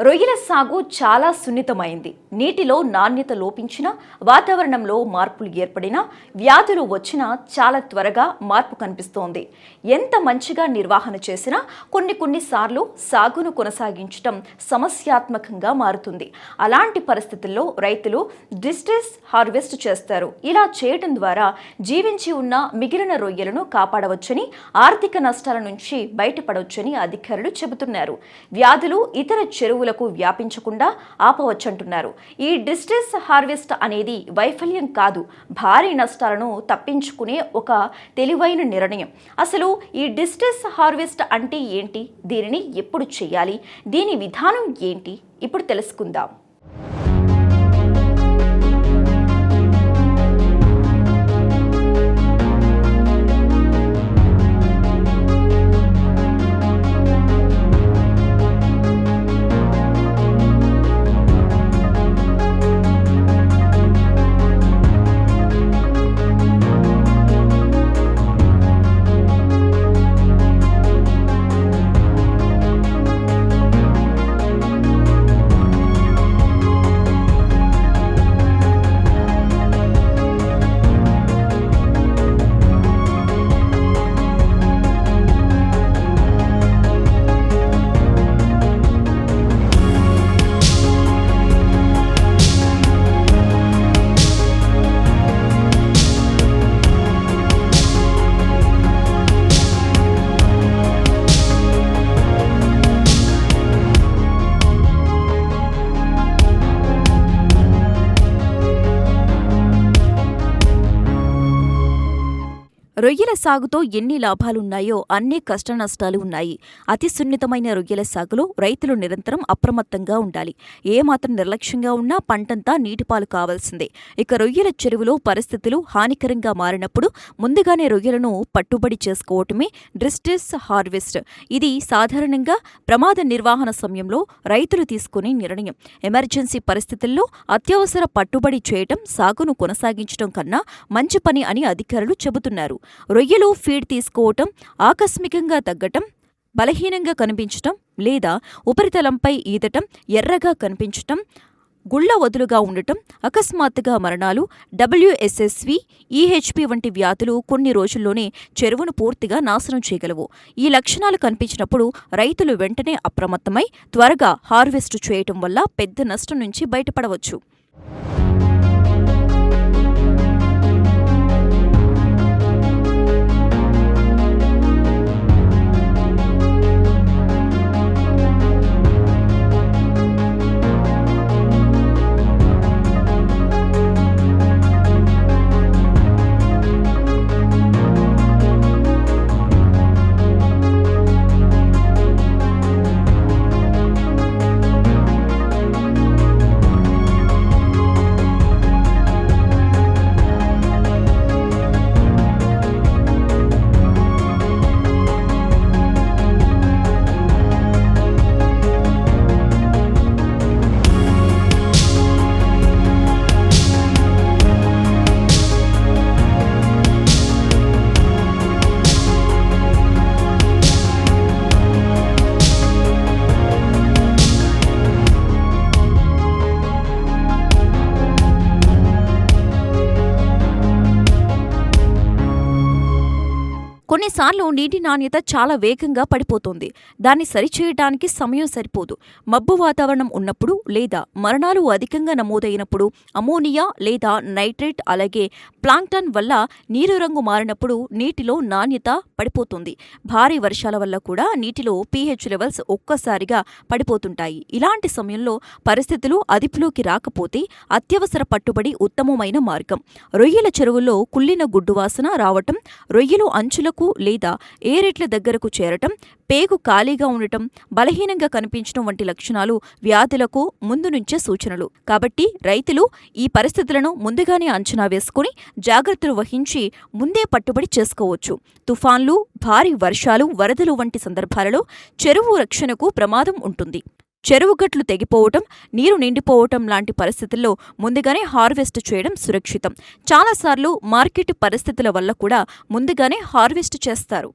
రొయ్యల సాగు చాలా సున్నితమైంది. నీటిలో నాణ్యత లోపించినా, వాతావరణంలో మార్పులు ఏర్పడినా, వ్యాధులు వచ్చినా చాలా త్వరగా మార్పు కనిపిస్తోంది. ఎంత మంచిగా నిర్వహణ చేసినా కొన్నిసార్లు సాగును కొనసాగించడం సమస్యాత్మకంగా మారుతుంది. అలాంటి పరిస్థితుల్లో రైతులు డిస్ట్రెస్ హార్వెస్ట్ చేస్తారు. ఇలా చేయడం ద్వారా జీవించి ఉన్న మిగిలిన రొయ్యలను కాపాడవచ్చని, ఆర్థిక నష్టాల నుంచి బయటపడవచ్చని అధికారులు చెబుతున్నారు. వ్యాధులు ఇతర చెరువులకు వ్యాపించకుండా ఆపవచ్చంటున్నారు. ఈ డిస్ట్రెస్ హార్వెస్ట్ అనేది వైఫల్యం కాదు, భారీ నష్టాలను తప్పించుకునే ఒక తెలివైన నిర్ణయం. అసలు ఈ డిస్ట్రెస్ హార్వెస్ట్ అంటే ఏంటి, దీనిని ఎప్పుడు చేయాలి, దీని విధానం ఏంటి, ఇప్పుడు తెలుసుకుందాం. రొయ్యల సాగుతో ఎన్ని లాభాలున్నాయో అన్ని కష్టనష్టాలు ఉన్నాయి. అతి సున్నితమైన రొయ్యల సాగులో రైతులు నిరంతరం అప్రమత్తంగా ఉండాలి. ఏమాత్రం నిర్లక్ష్యంగా ఉన్నా పంటంతా నీటిపాలు కావాల్సిందే. ఇక రొయ్యల చెరువులో పరిస్థితులు హానికరంగా మారినప్పుడు ముందుగానే రొయ్యలను పట్టుబడి చేసుకోవటమే డిస్ట్రెస్ హార్వెస్ట్. ఇది సాధారణంగా ప్రమాద నిర్వహణ సమయంలో రైతులు తీసుకునే నిర్ణయం. ఎమర్జెన్సీ పరిస్థితుల్లో అత్యవసర పట్టుబడి చేయటం సాగును కొనసాగించడం కన్నా మంచి పని అని అధికారులు చెబుతున్నారు. రొయ్యలు ఫీడ్ తీసుకోవటం ఆకస్మికంగా తగ్గటం, బలహీనంగా కనిపించటం లేదా ఉపరితలంపై ఈదటం, ఎర్రగా కనిపించటం, గుళ్ల వదులుగా ఉండటం, అకస్మాత్తుగా మరణాలు, WSSV, EHP వంటి వ్యాధులు కొన్ని రోజుల్లోనే చెరువును పూర్తిగా నాశనం చేయగలవు. ఈ లక్షణాలు కనిపించినప్పుడు రైతులు వెంటనే అప్రమత్తమై త్వరగా హార్వెస్ట్ చేయటం వల్ల పెద్ద నష్టం నుంచి బయటపడవచ్చు. కొన్నిసార్లు నీటి నాణ్యత చాలా వేగంగా పడిపోతుంది. దాన్ని సరిచేయడానికి సమయం సరిపోదు. మబ్బు వాతావరణం ఉన్నప్పుడు లేదా మరణాలు అధికంగా నమోదైనప్పుడు, అమోనియా లేదా నైట్రేట్ అలాగే ప్లాంక్టన్ వల్ల నీరు రంగు మారినప్పుడు నీటిలో నాణ్యత పడిపోతుంది. భారీ వర్షాల వల్ల కూడా నీటిలో pH లెవెల్స్ ఒక్కసారిగా పడిపోతుంటాయి. ఇలాంటి సమయంలో పరిస్థితులు అదుపులోకి రాకపోతే అత్యవసర పట్టుబడి ఉత్తమమైన మార్గం. రొయ్యల చెరువుల్లో కుళ్ళిన గుడ్డు వాసన రావటం, రొయ్యలు అంచులకు లేదా ఏరెట్ల దగ్గరకు చేరటం, పేగు ఖాళీగా ఉండటం, బలహీనంగా కనిపించడం వంటి లక్షణాలు వ్యాధులకు ముందు నుంచే సూచనలు. కాబట్టి రైతులు ఈ పరిస్థితులను ముందుగానే అంచనా వేసుకుని జాగ్రత్తలు వహించి ముందే పట్టుబడి చేసుకోవచ్చు. తుఫాన్లు, భారీ వర్షాలు, వరదలు వంటి సందర్భాలలో చెరువు రక్షణకు ప్రమాదం ఉంటుంది. చెరువుగట్లు తెగిపోవటం, నీరు నిండిపోవటం లాంటి పరిస్థితుల్లో ముందుగానే హార్వెస్ట్ చేయడం సురక్షితం. చాలాసార్లు మార్కెట్ పరిస్థితుల వల్ల కూడా ముందుగానే హార్వెస్ట్ చేస్తారు.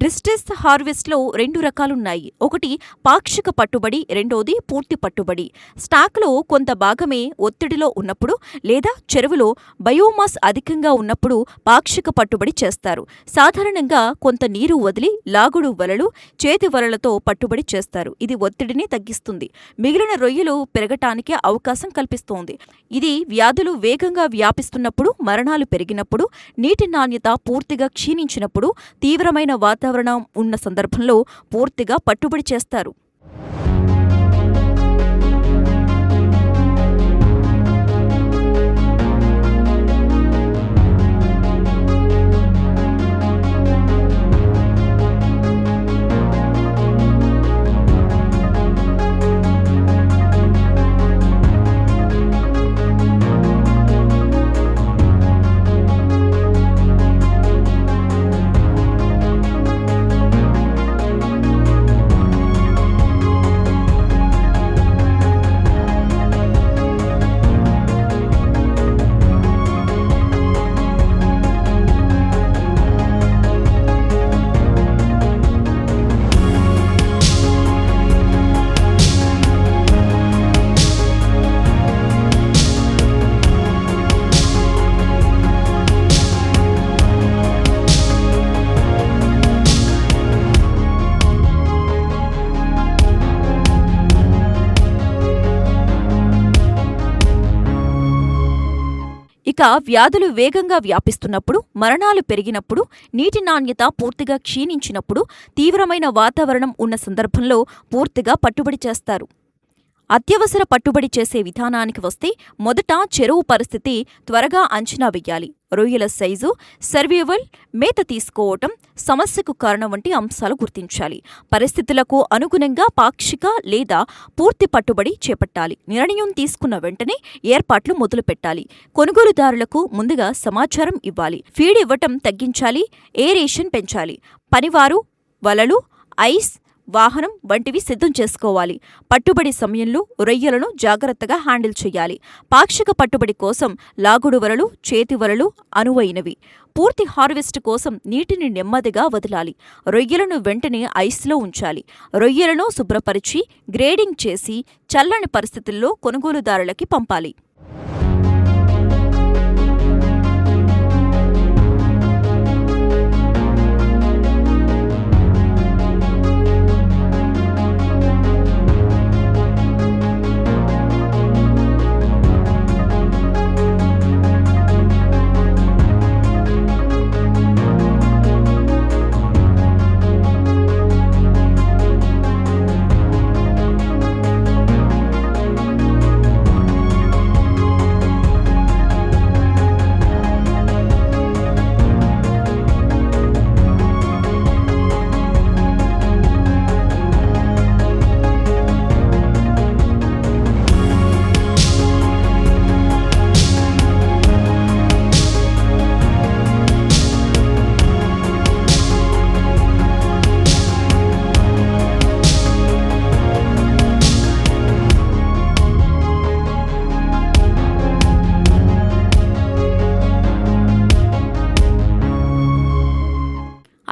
డిస్ట్రెస్ హార్వెస్ట్లో 2 రకాలున్నాయి. ఒకటి పాక్షిక పట్టుబడి, రెండోది పూర్తి పట్టుబడి. స్టాక్లో కొంత భాగమే ఒత్తిడిలో ఉన్నప్పుడు లేదా చెరువులో బయోమాస్ అధికంగా ఉన్నప్పుడు పాక్షిక పట్టుబడి చేస్తారు. సాధారణంగా కొంత నీరు వదిలి లాగుడు వలలు, చేతి వలలతో పట్టుబడి చేస్తారు. ఇది ఒత్తిడిని తగ్గిస్తుంది, మిగిలిన రొయ్యలు పెరగటానికి అవకాశం కల్పిస్తోంది. ఇది వ్యాధులు వేగంగా వ్యాపిస్తున్నప్పుడు, మరణాలు పెరిగినప్పుడు, నీటి నాణ్యత పూర్తిగా క్షీణించినప్పుడు, తీవ్రమైన వాతావరణం ఉన్న సందర్భంలో పూర్తిగా పట్టుబడి చేస్తారు. ఇక వ్యాధులు వేగంగా వ్యాపిస్తున్నప్పుడు, మరణాలు పెరిగినప్పుడు, నీటి నాణ్యత పూర్తిగా క్షీణించినప్పుడు, తీవ్రమైన వాతావరణం ఉన్న సందర్భంలో పూర్తిగా పట్టుబడి చేస్తారు. అత్యవసర పట్టుబడి చేసే విధానానికి వస్తే మొదట చెరువు పరిస్థితి త్వరగా అంచనా వెయ్యాలి. రొయ్యల సైజు, సర్వైవల్, మేత తీసుకోవటం, సమస్యకు కారణం వంటి అంశాలు గుర్తించాలి. పరిస్థితులకు అనుగుణంగా పాక్షిక లేదా పూర్తి పట్టుబడి చేపట్టాలి. నిర్ణయం తీసుకున్న వెంటనే ఏర్పాట్లు మొదలుపెట్టాలి. కొనుగోలుదారులకు ముందుగా సమాచారం ఇవ్వాలి. ఫీడ్ ఇవ్వటం తగ్గించాలి. ఏరేషన్ పెంచాలి. పనివారు, వలలు, ఐస్, వాహనం వంటివి సిద్ధం చేసుకోవాలి. పట్టుబడి సమయంలో రొయ్యలను జాగ్రత్తగా హ్యాండిల్ చేయాలి. పాక్షిక పట్టుబడి కోసం లాగుడు వలలు, చేతి వలలు అనువైనవి. పూర్తి హార్వెస్ట్ కోసం నీటిని నెమ్మదిగా వదలాలి. రొయ్యలను వెంటనే ఐస్లో ఉంచాలి. రొయ్యలను శుభ్రపరిచి గ్రేడింగ్ చేసి చల్లని పరిస్థితుల్లో కొనుగోలుదారులకి పంపాలి.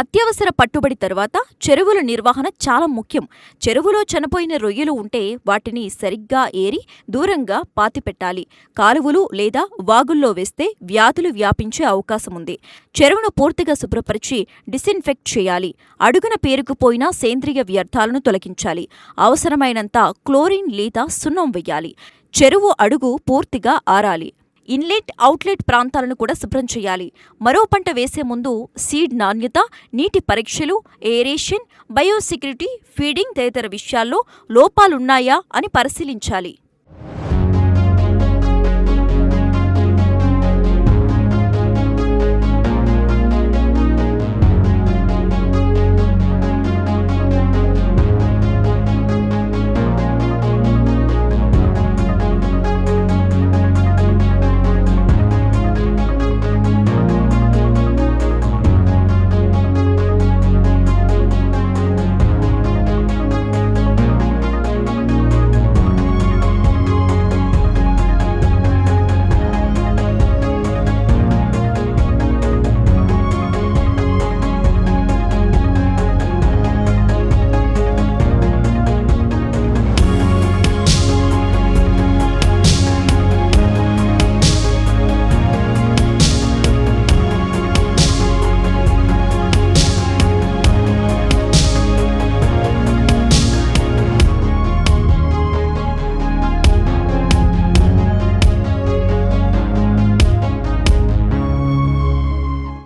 అత్యవసర పట్టుబడి తరువాత చెరువుల నిర్వహణ చాలా ముఖ్యం. చెరువులో చనిపోయిన రొయ్యలు ఉంటే వాటిని సరిగ్గా ఏరి దూరంగా పాతిపెట్టాలి. కాలువలు లేదా వాగుల్లో వేస్తే వ్యాధులు వ్యాపించే అవకాశముంది. చెరువును పూర్తిగా శుభ్రపరిచి డిసిన్ఫెక్ట్ చేయాలి. అడుగున పేరుకుపోయిన సేంద్రియ వ్యర్థాలను తొలగించాలి. అవసరమైనంత క్లోరిన్ లేదా సున్నం వెయ్యాలి. చెరువు అడుగు పూర్తిగా ఆరాలి. ఇన్లెట్, అవుట్లెట్ ప్రాంతాలను కూడా శుభ్రం చేయాలి. మరో పంట వేసే ముందు సీడ్ నాణ్యత, నీటి పరీక్షలు, ఏరేషన్, బయోసెక్యూరిటీ, ఫీడింగ్ తదితర విషయాల్లో లోపాలున్నాయా అని పరిశీలించాలి.